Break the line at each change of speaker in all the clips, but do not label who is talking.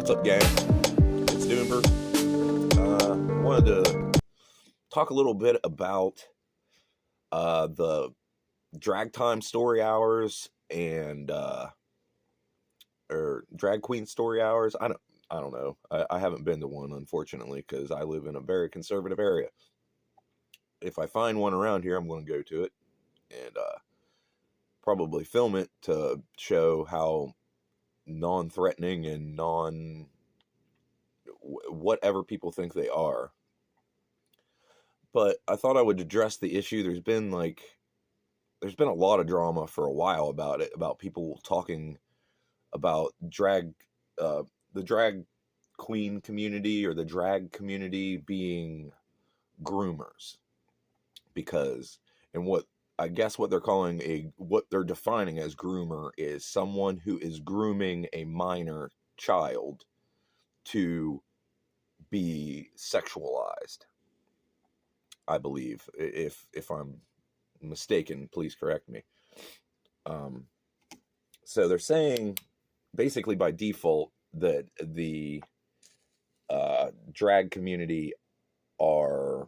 What's up, gang? It's Doomber. I wanted to talk a little bit about the drag time story hours and or drag queen story hours. I don't know. I haven't been to one, unfortunately, because I live in a very conservative area. If I find one around here, I'm going to go to it and probably film it to show how non-threatening and whatever people think they are. But I thought I would address the issue. There's been a lot of drama for a while about it, about people talking about the drag queen community or the drag community being groomers, because, and what I guess what they're calling what they're defining as groomer is someone who is grooming a minor child to be sexualized. I believe, if I'm mistaken, please correct me. So they're saying basically by default that the drag community are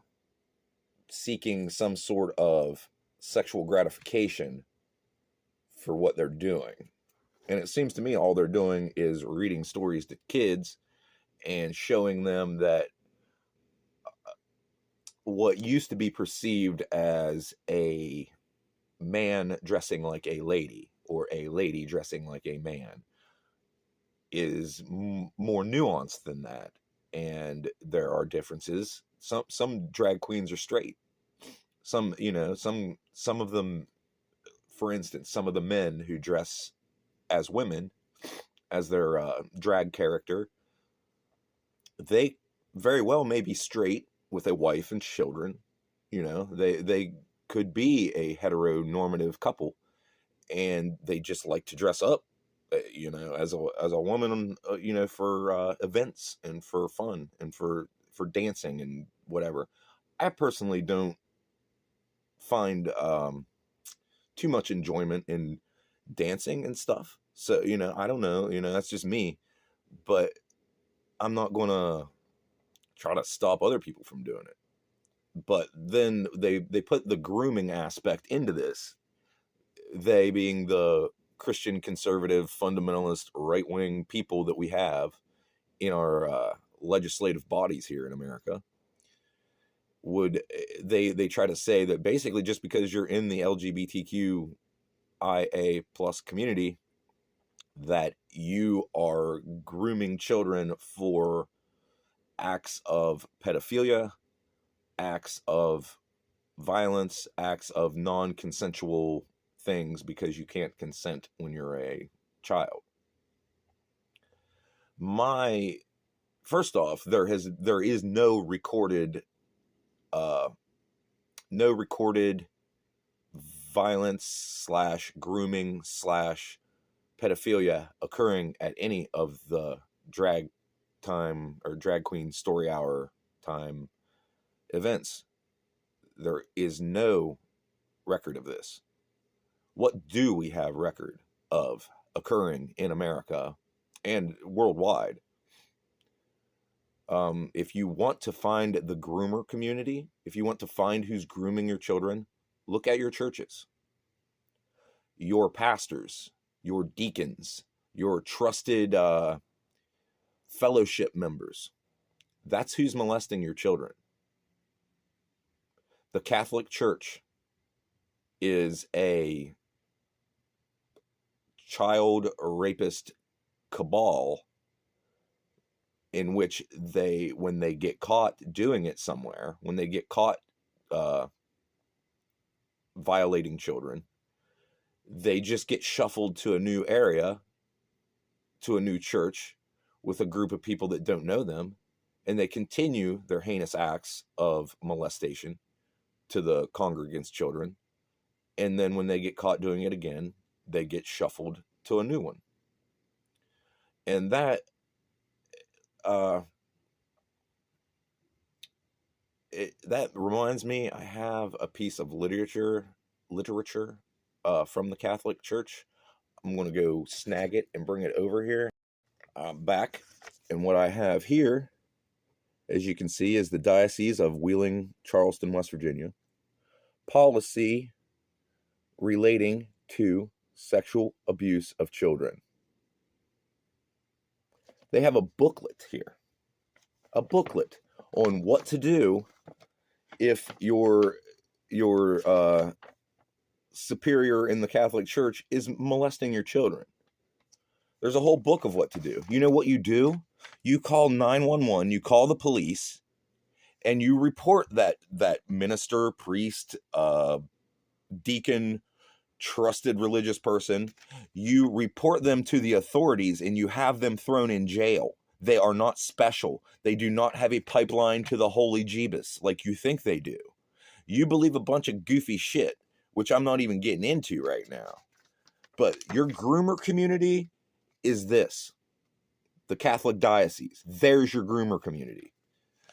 seeking some sort of sexual gratification for what they're doing. And it seems to me all they're doing is reading stories to kids and showing them that what used to be perceived as a man dressing like a lady or a lady dressing like a man is more nuanced than that, and there are differences. Some drag queens are straight. Some, some of them, for instance, some of the men who dress as women as their drag character, they very well may be straight with a wife and children. They could be a heteronormative couple, and they just like to dress up, as a woman, for events and for fun and for dancing and whatever. I personally don't find too much enjoyment in dancing and stuff. So, I don't know, that's just me, but I'm not gonna try to stop other people from doing it. But then they put the grooming aspect into this, they being the Christian conservative fundamentalist right-wing people that we have in our legislative bodies here in America. They try to say that basically just because you're in the LGBTQIA plus community, that you are grooming children for acts of pedophilia, acts of violence, acts of non-consensual things, because you can't consent when you're a child. First off, there is no recorded violence slash grooming slash pedophilia occurring at any of the drag time or drag queen story hour time events. There is no record of this. What do we have record of occurring in America and worldwide? If you want to find the groomer community, if you want to find who's grooming your children, look at your churches, your pastors, your deacons, your trusted fellowship members. That's who's molesting your children. The Catholic Church is a child rapist cabal in which when they get caught doing it somewhere, when they get caught violating children, they just get shuffled to a new area, to a new church with a group of people that don't know them, and they continue their heinous acts of molestation to the congregants' children. And then when they get caught doing it again, they get shuffled to a new one. And that that reminds me, I have a piece of literature from the Catholic Church. I'm going to go snag it and bring it over here. I'm back, And what I have here, as you can see, is the Diocese of Wheeling, Charleston, West Virginia. Policy relating to sexual abuse of children. They have a booklet here. A booklet on what to do if your superior in the Catholic Church is molesting your children. There's a whole book of what to do. You know what you do? You call 911, you call the police, and you report that minister, priest, deacon, trusted religious person. You report them to the authorities and you have them thrown in jail. They are not special. They do not have a pipeline to the holy Jeebus like you think they do. You believe a bunch of goofy shit, which I'm not even getting into right now. But your groomer community is this. The Catholic diocese. There's your groomer community.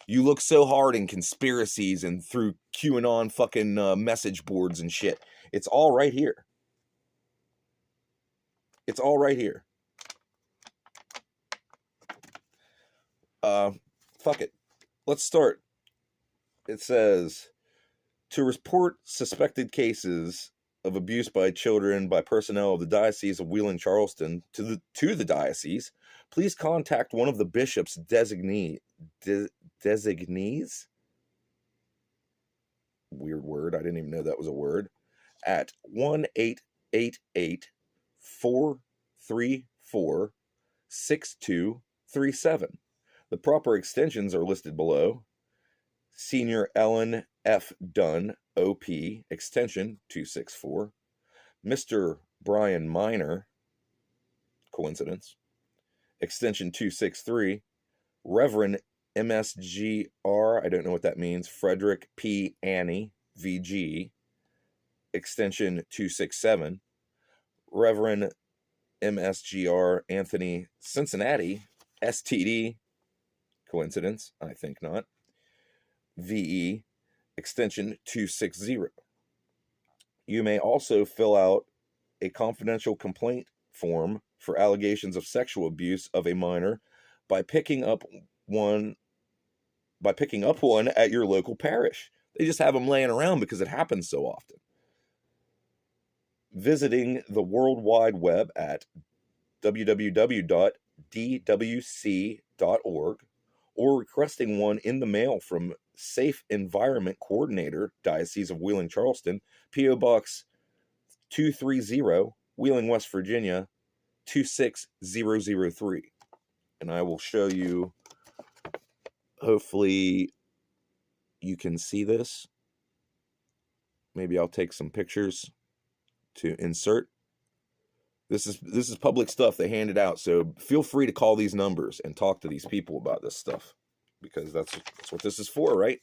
You look so hard in conspiracies and through QAnon fucking message boards and shit. It's all right here. It's all right here. Fuck it. Let's start. It says, to report suspected cases of abuse by children by personnel of the Diocese of Wheeling Charleston to the diocese, please contact one of the bishop's designees. Weird word. I didn't even know that was a word. At 1-888-434-6237. The proper extensions are listed below. Senior Ellen F. Dunn, OP, extension 264. Mr. Brian Minor, coincidence, extension 263. Reverend MSGR, I don't know what that means, Frederick P. Annie, VG, extension 267. Reverend MSGR Anthony Cincinnati, STD, coincidence? I think not. VE, extension 260. You may also fill out a confidential complaint form for allegations of sexual abuse of a minor by picking up one at your local parish. They just have them laying around because it happens so often. Visiting the World Wide Web at www.dwc.org or requesting one in the mail from Safe Environment Coordinator, Diocese of Wheeling Charleston, P.O. Box 230, Wheeling, West Virginia, 26003. And I will show you, hopefully you can see this. Maybe I'll take some pictures to insert. This is public stuff they handed out, so feel free to call these numbers and talk to these people about this stuff, because that's what this is for, right?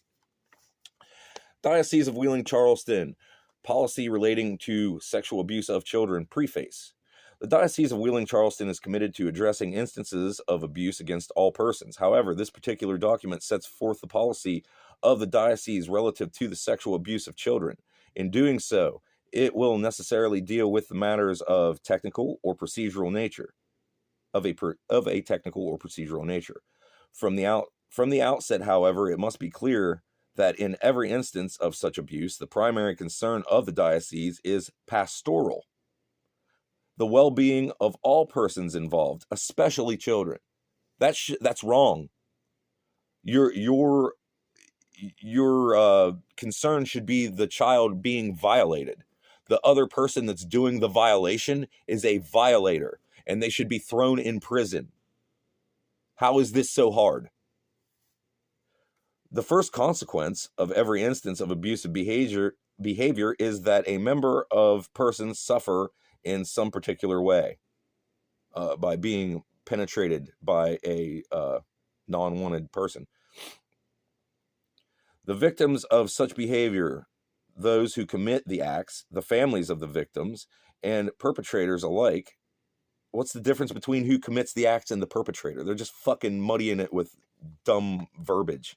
Diocese of Wheeling Charleston, policy relating to sexual abuse of children, preface. The Diocese of Wheeling Charleston is committed to addressing instances of abuse against all persons. However, this particular document sets forth the policy of the diocese relative to the sexual abuse of children. In doing so, it will necessarily deal with the matters of technical or procedural nature, of a technical or procedural nature. From the outset, however, it must be clear that in every instance of such abuse, the primary concern of the diocese is pastoral, the well-being of all persons involved, especially children. That's wrong. Your concern should be the child being violated. The other person that's doing the violation is a violator, and they should be thrown in prison. How is this so hard? The first consequence of every instance of abusive behavior is that a member of persons suffer in some particular way by being penetrated by a non-wanted person. The victims of such behavior, those who commit the acts, the families of the victims, and perpetrators alike. What's the difference between who commits the acts and the perpetrator? They're just fucking muddying it with dumb verbiage.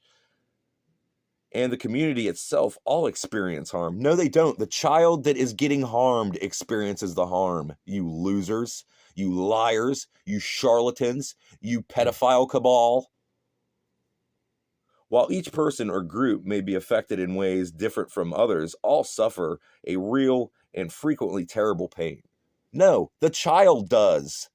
And the community itself all experience harm. No, they don't. The child that is getting harmed experiences the harm, you losers. you liars, you charlatans, you pedophile cabal. While each person or group may be affected in ways different from others, all suffer a real and frequently terrible pain. No, the child does.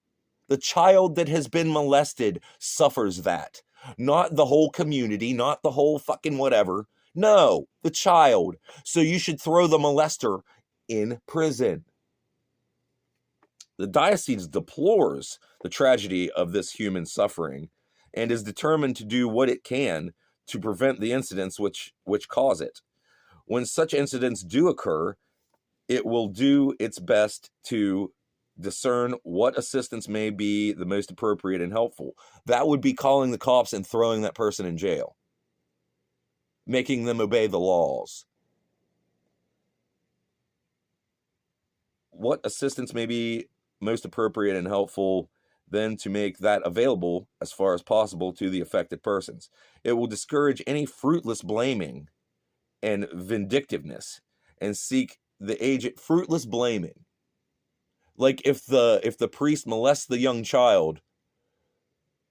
The child that has been molested suffers that. Not the whole community, not the whole fucking whatever. No, the child. So you should throw the molester in prison. The diocese deplores the tragedy of this human suffering and is determined to do what it can to prevent the incidents which cause it. When such incidents do occur, it will do its best to discern what assistance may be the most appropriate and helpful. That would be calling the cops and throwing that person in jail, making them obey the laws. What assistance may be most appropriate and helpful, then to make that available as far as possible to the affected persons. It will discourage any fruitless blaming and vindictiveness and seek the agent. Fruitless blaming. Like if the priest molests the young child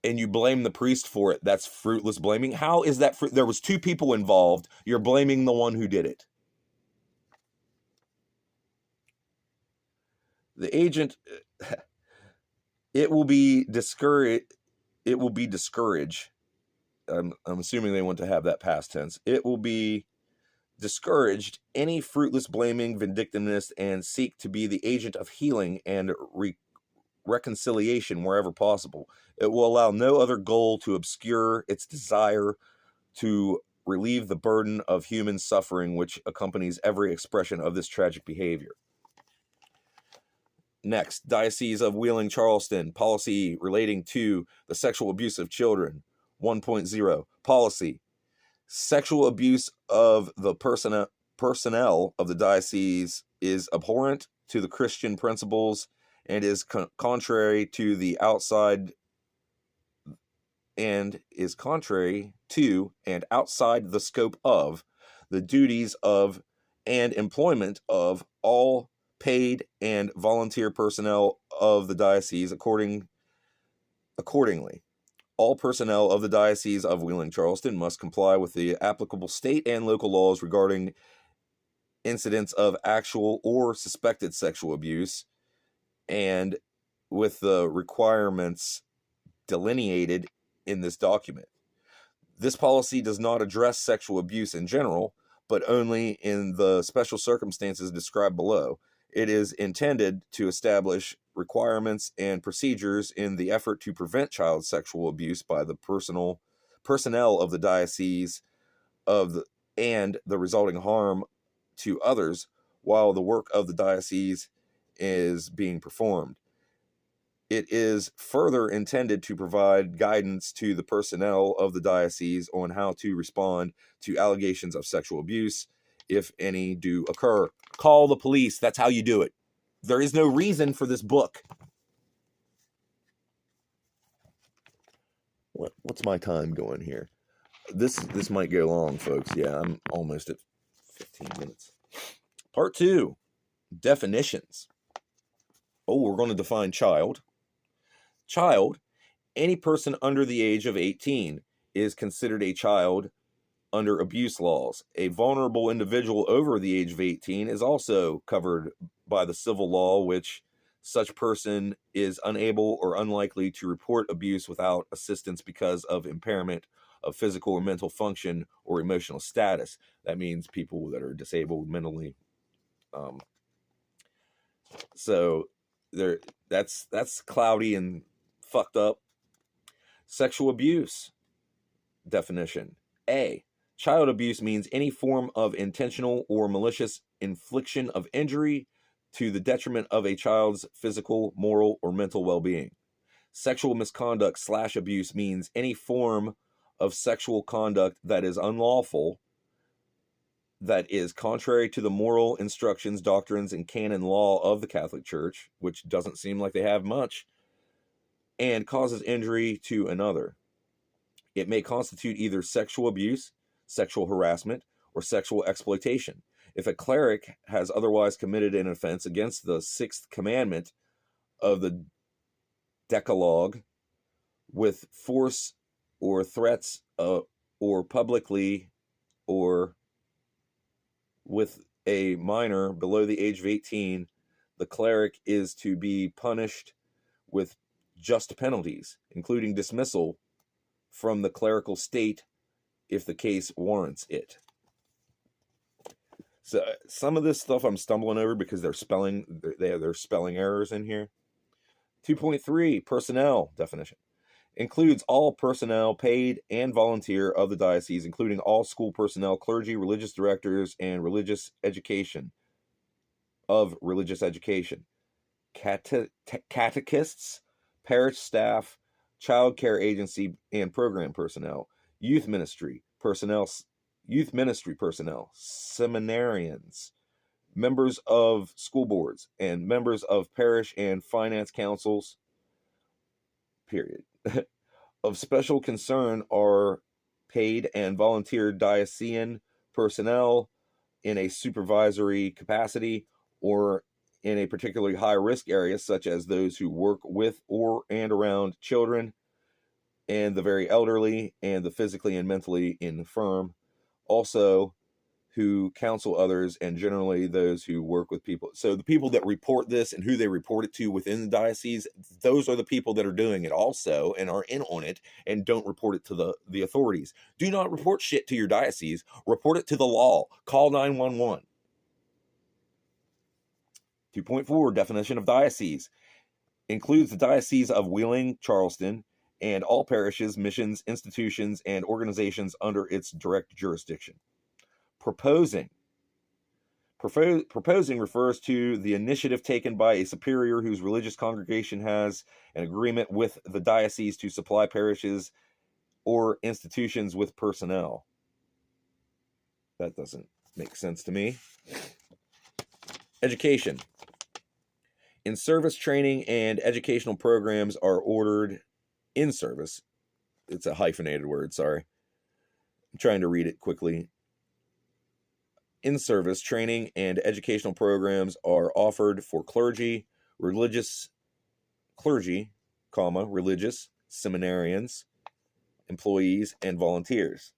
and you blame the priest for it, that's fruitless blaming. How is that? There was two people involved. You're blaming the one who did it. The agent, it will be discouraged. I'm assuming they want to have that past tense. It will be discouraged any fruitless blaming, vindictiveness, and seek to be the agent of healing and reconciliation wherever possible. It will allow no other goal to obscure its desire to relieve the burden of human suffering which accompanies every expression of this tragic behavior. Next, Diocese of Wheeling, Charleston, policy relating to the sexual abuse of children. 1.0, policy. Sexual abuse of the personnel of the diocese is abhorrent to the Christian principles and is contrary to the outside the scope of the duties of and employment of all paid and volunteer personnel of the diocese. Accordingly, all personnel of the Diocese of Wheeling, Charleston must comply with the applicable state and local laws regarding incidents of actual or suspected sexual abuse and with the requirements delineated in this document. This policy does not address sexual abuse in general, but only in the special circumstances described below. It is intended to establish requirements and procedures in the effort to prevent child sexual abuse by the personnel of the diocese and the resulting harm to others while the work of the diocese is being performed. It is further intended to provide guidance to the personnel of the diocese on how to respond to allegations of sexual abuse, if any do occur. Call the police. That's how you do it. There is no reason for this book. What's my time going here? This might go long, folks. Yeah, I'm almost at 15 minutes. Part 2, definitions. We're going to define child. Child, any person under the age of 18 is considered a child under abuse laws. A vulnerable individual over the age of 18 is also covered by the civil law, which such person is unable or unlikely to report abuse without assistance because of impairment of physical or mental function or emotional status. That means people that are disabled mentally. So that's cloudy and fucked up. Sexual abuse definition. A, child abuse means any form of intentional or malicious infliction of injury to the detriment of a child's physical, moral, or mental well-being. Sexual misconduct / abuse means any form of sexual conduct that is unlawful, that is contrary to the moral instructions, doctrines, and canon law of the Catholic Church, which doesn't seem like they have much, and causes injury to another. It may constitute either sexual abuse, sexual harassment, or sexual exploitation. If a cleric has otherwise committed an offense against the 6th commandment of the decalogue with force or threats or publicly or with a minor below the age of 18, the cleric is to be punished with just penalties, including dismissal from the clerical state if the case warrants it. So some of this stuff I'm stumbling over because they're spelling errors in here. 2.3 personnel definition includes all personnel, paid and volunteer, of the diocese, including all school personnel, clergy, religious directors, and religious education, catechists, parish staff, child care agency and program personnel, youth ministry personnel, seminarians, members of school boards, and members of parish and finance councils, period. Of special concern are paid and volunteer diocesan personnel in a supervisory capacity or in a particularly high-risk area, such as those who work with or and around children and the very elderly and the physically and mentally infirm. Also, who counsel others, and generally those who work with people. So the people that report this and who they report it to within the diocese, those are the people that are doing it also and are in on it and don't report it to the authorities. Do not report shit to your diocese. Report it to the law. Call 911. 2.4 definition of diocese includes the Diocese of Wheeling, Charleston, and all parishes, missions, institutions, and organizations under its direct jurisdiction. Proposing refers to the initiative taken by a superior whose religious congregation has an agreement with the diocese to supply parishes or institutions with personnel. That doesn't make sense to me. Education. In service, training and educational programs are ordered in service. It's a hyphenated word, sorry. I'm trying to read it quickly. In service, training and educational programs are offered for clergy, religious, seminarians, employees, and volunteers.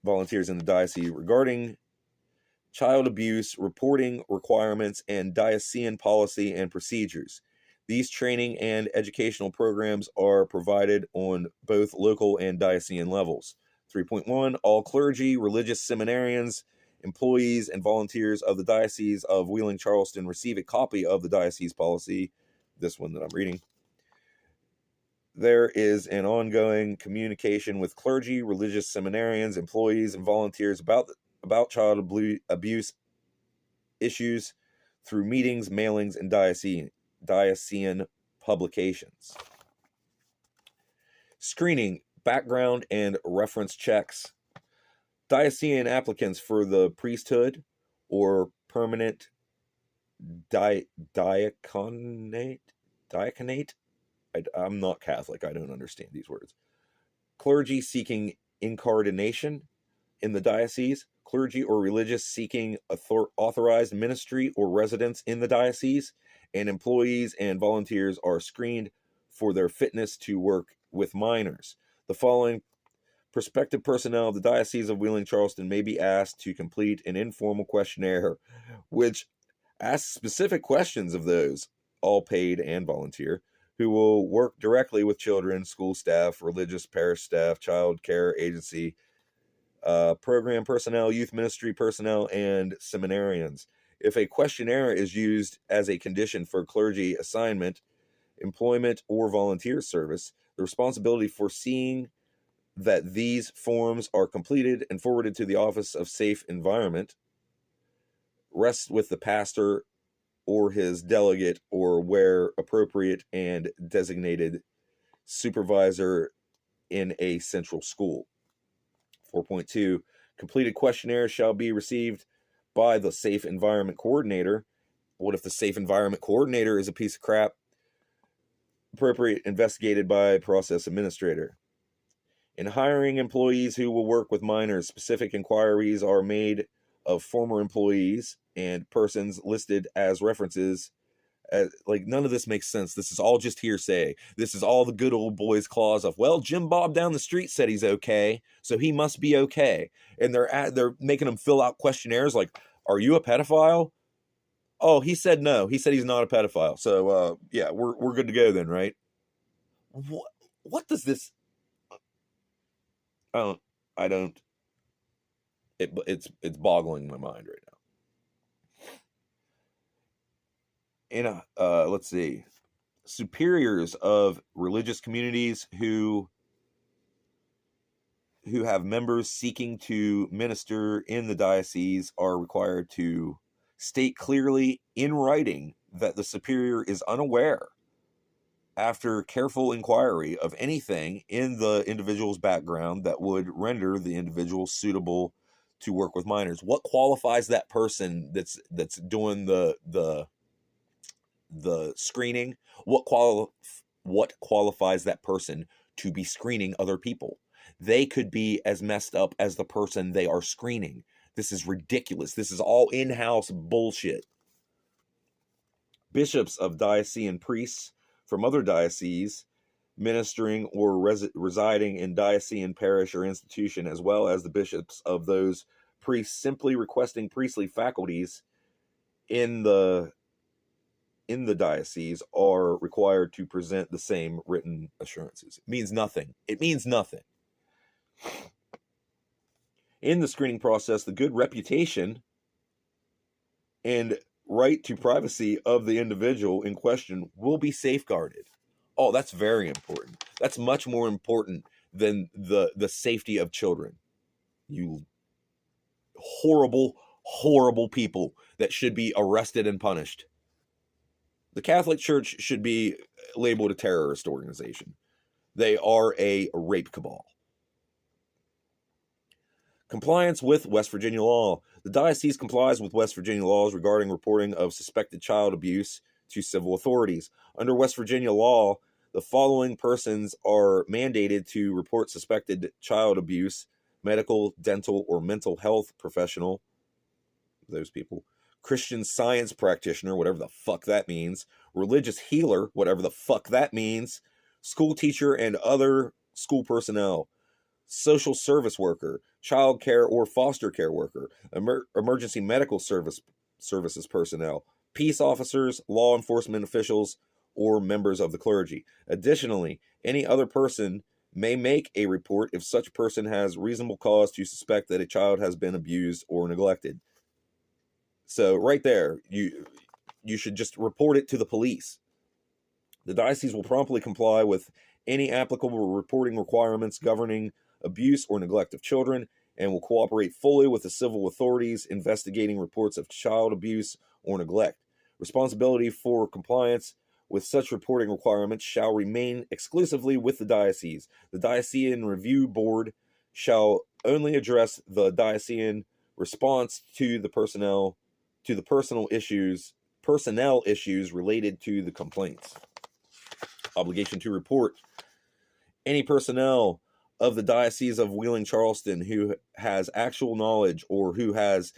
Volunteers in the diocese regarding child abuse reporting requirements and diocesan policy and procedures. These training and educational programs are provided on both local and diocesan levels. 3.1 all clergy, religious seminarians, employees, and volunteers of the Diocese of Wheeling Charleston receive a copy of the diocese policy, this one that I'm reading. There is an ongoing communication with clergy, religious seminarians, employees, and volunteers about child abuse issues through meetings, mailings, and diocesan publications. Screening, background, and reference checks. Diocesan applicants for the priesthood or permanent diaconate. I'm not Catholic. I don't understand these words. Clergy seeking incardination in the diocese. Clergy or religious seeking authorized ministry or residence in the diocese. And employees and volunteers are screened for their fitness to work with minors. The following prospective personnel of the Diocese of Wheeling Charleston may be asked to complete an informal questionnaire which asks specific questions of those, all paid and volunteer, who will work directly with children, school staff, religious parish staff, child care agency, program personnel, youth ministry personnel, and seminarians. If a questionnaire is used as a condition for clergy assignment, employment, or volunteer service, the responsibility for seeing that these forms are completed and forwarded to the Office of Safe Environment rests with the pastor or his delegate, or where appropriate and designated supervisor in a central school. 4.2 completed questionnaires shall be received by the Safe Environment Coordinator. What if the Safe Environment Coordinator is a piece of crap? Appropriate investigated by process administrator. In hiring employees who will work with minors, specific inquiries are made of former employees and persons listed as references Like, none of this makes sense. This is all just hearsay. This is all the good old boys clause of, well, Jim Bob down the street said he's okay, so he must be okay. And they're making them fill out questionnaires like, are you a pedophile? Oh, he said no. He said he's not a pedophile. So yeah, we're good to go then, right? What does this? I don't. It's boggling my mind right now. Let's see, superiors of religious communities who have members seeking to minister in the diocese are required to state clearly in writing that the superior is unaware, after careful inquiry, of anything in the individual's background that would render the individual suitable to work with minors. What qualifies that person that's doing the screening? What qualifies that person to be screening other people? They could be as messed up as the person they are screening. This is ridiculous. This is all in-house bullshit. Bishops of diocesan priests from other dioceses ministering or residing in diocesan parish or institution, as well as the bishops of those priests simply requesting priestly faculties in the diocese, are required to present the same written assurances. It means nothing. It means nothing. In the screening process, the good reputation and right to privacy of the individual in question will be safeguarded. Oh, that's very important. That's much more important than the safety of children. You horrible, horrible people that should be arrested and punished. The Catholic Church should be labeled a terrorist organization. They are a rape cabal. Compliance with West Virginia law. The diocese complies with West Virginia laws regarding reporting of suspected child abuse to civil authorities. Under West Virginia law, the following persons are mandated to report suspected child abuse: medical, dental, or mental health professional, those people; Christian Science practitioner, whatever the fuck that means; religious healer, whatever the fuck that means; school teacher and other school personnel; social service worker; child care or foster care worker; emergency medical services personnel; peace officers; law enforcement officials, or members of the clergy. Additionally, any other person may make a report if such person has reasonable cause to suspect that a child has been abused or neglected. So right there, you should just report it to the police. The diocese will promptly comply with any applicable reporting requirements governing abuse or neglect of children, and will cooperate fully with the civil authorities investigating reports of child abuse or neglect. Responsibility for compliance with such reporting requirements shall remain exclusively with the diocese. The Diocesan Review Board shall only address the diocesan response to the personnel issues related to the complaints. Obligation to report. Any personnel of the Diocese of Wheeling-Charleston who has actual knowledge or who has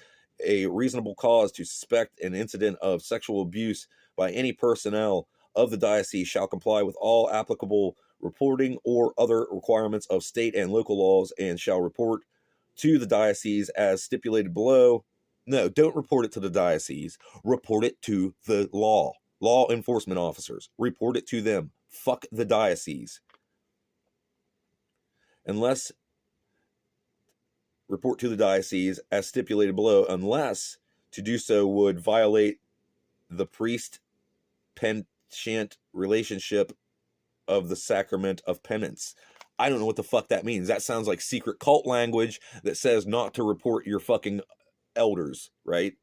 a reasonable cause to suspect an incident of sexual abuse by any personnel of the diocese shall comply with all applicable reporting or other requirements of state and local laws, and shall report to the diocese as stipulated below. No, don't report it to the diocese. Report it to the law enforcement officers. Report it to them. Fuck the diocese. Report to the diocese as stipulated below, unless to do so would violate the priest-penitentiary relationship of the sacrament of penance. I don't know what the fuck that means. That sounds like secret cult language that says not to report your fucking elders, right?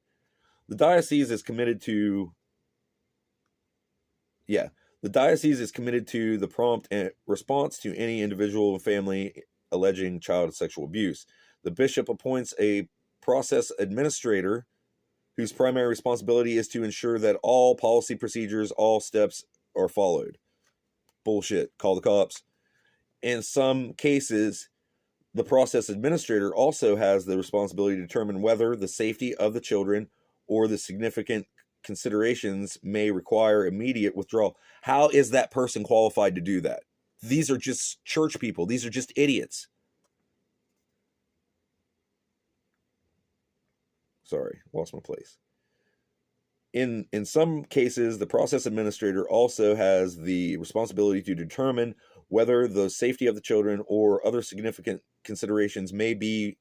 The diocese is committed to the prompt response to any individual and family alleging child sexual abuse. The bishop appoints a process administrator whose primary responsibility is to ensure that all policy procedures, all steps are followed. Bullshit. Call the cops. In some cases, the process administrator also has the responsibility to determine whether the safety of the children or the significant considerations may require immediate withdrawal. How is that person qualified to do that? These are just church people. These are just idiots. Sorry, lost my place. In some cases, the process administrator also has the responsibility to determine whether the safety of the children or other significant considerations may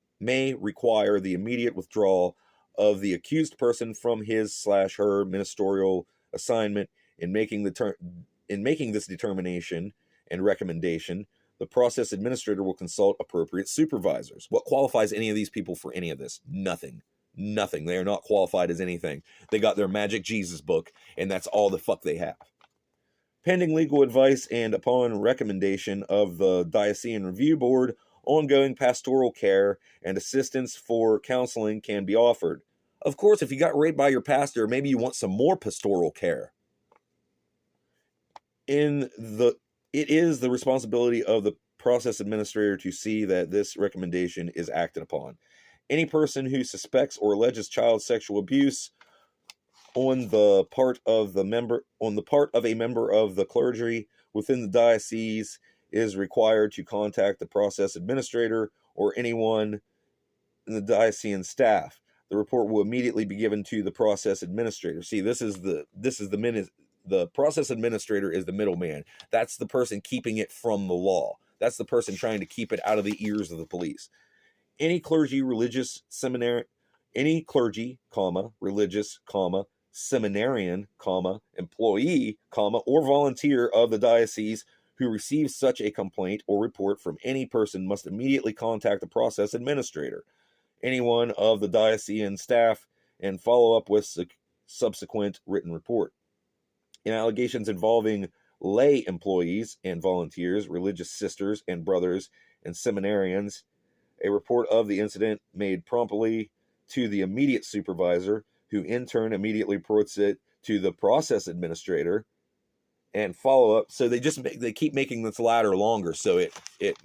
require the immediate withdrawal of the accused person from his/her ministerial assignment. In making this determination and recommendation, the process administrator will consult appropriate supervisors. What qualifies any of these people for any of this? Nothing. They are not qualified as anything. They got their magic Jesus book, and that's all the fuck they have. Pending legal advice and upon recommendation of the Diocesan Review Board, ongoing pastoral care and assistance for counseling can be offered. Of course, if you got raped by your pastor, maybe you want some more pastoral care. It is the responsibility of the process administrator to see that this recommendation is acted upon. Any person who suspects or alleges child sexual abuse on the part of a member of the clergy within the diocese is required to contact the process administrator or anyone in the diocesan staff. The report will immediately be given to the process administrator. See, the process administrator is the middleman. That's the person keeping it from the law. That's the person trying to keep it out of the ears of the police. Any clergy, religious, seminarian, employee, or volunteer of the diocese who receives such a complaint or report from any person must immediately contact the process administrator, anyone of the diocesan staff, and follow up with subsequent written report. In allegations involving lay employees and volunteers, religious sisters and brothers, and seminarians, a report of the incident made promptly to the immediate supervisor, who in turn immediately reports it to the process administrator, and follow up. So they keep making this ladder longer, so it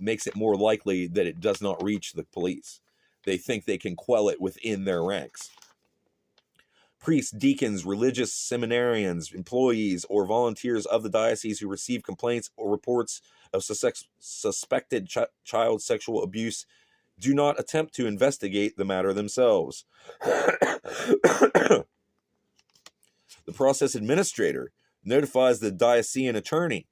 makes it more likely that it does not reach the police. They think they can quell it within their ranks. Priests, deacons, religious seminarians, employees, or volunteers of the diocese who receive complaints or reports of suspected child sexual abuse do not attempt to investigate the matter themselves. The process administrator notifies the diocesan attorney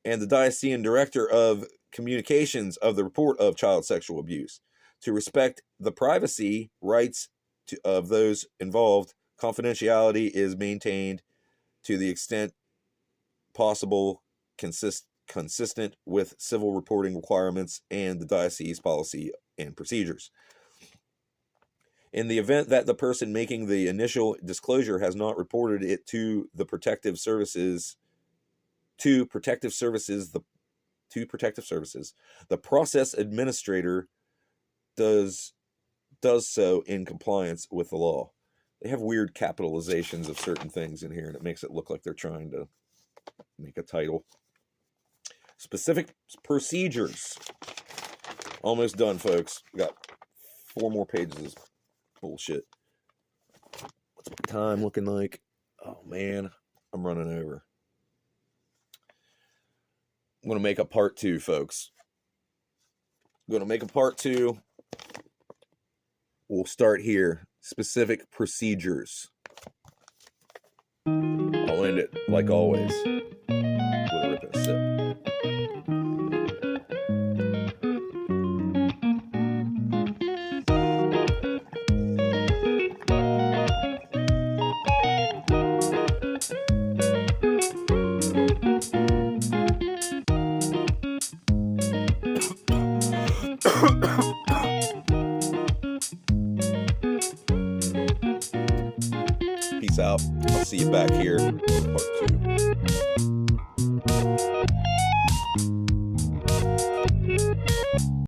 and the diocesan director of communications of the report of child sexual abuse. To respect the privacy rights of those involved, confidentiality is maintained to the extent possible, consistent with civil reporting requirements and the diocese policy and procedures. In the event that the person making the initial disclosure has not reported it to protective services, the process administrator does so in compliance with the law. They have weird capitalizations of certain things in here, and it makes it look like they're trying to make a title. Specific procedures. Almost done, folks. We got 4 more pages of bullshit. What's my time looking like? Oh, man. I'm running over. I'm going to make a part 2, folks. I'm going to make a part 2. We'll start here. Specific procedures. I'll end it, like always, with a rip and a sip. Peace out. I'll see you back here for part 2.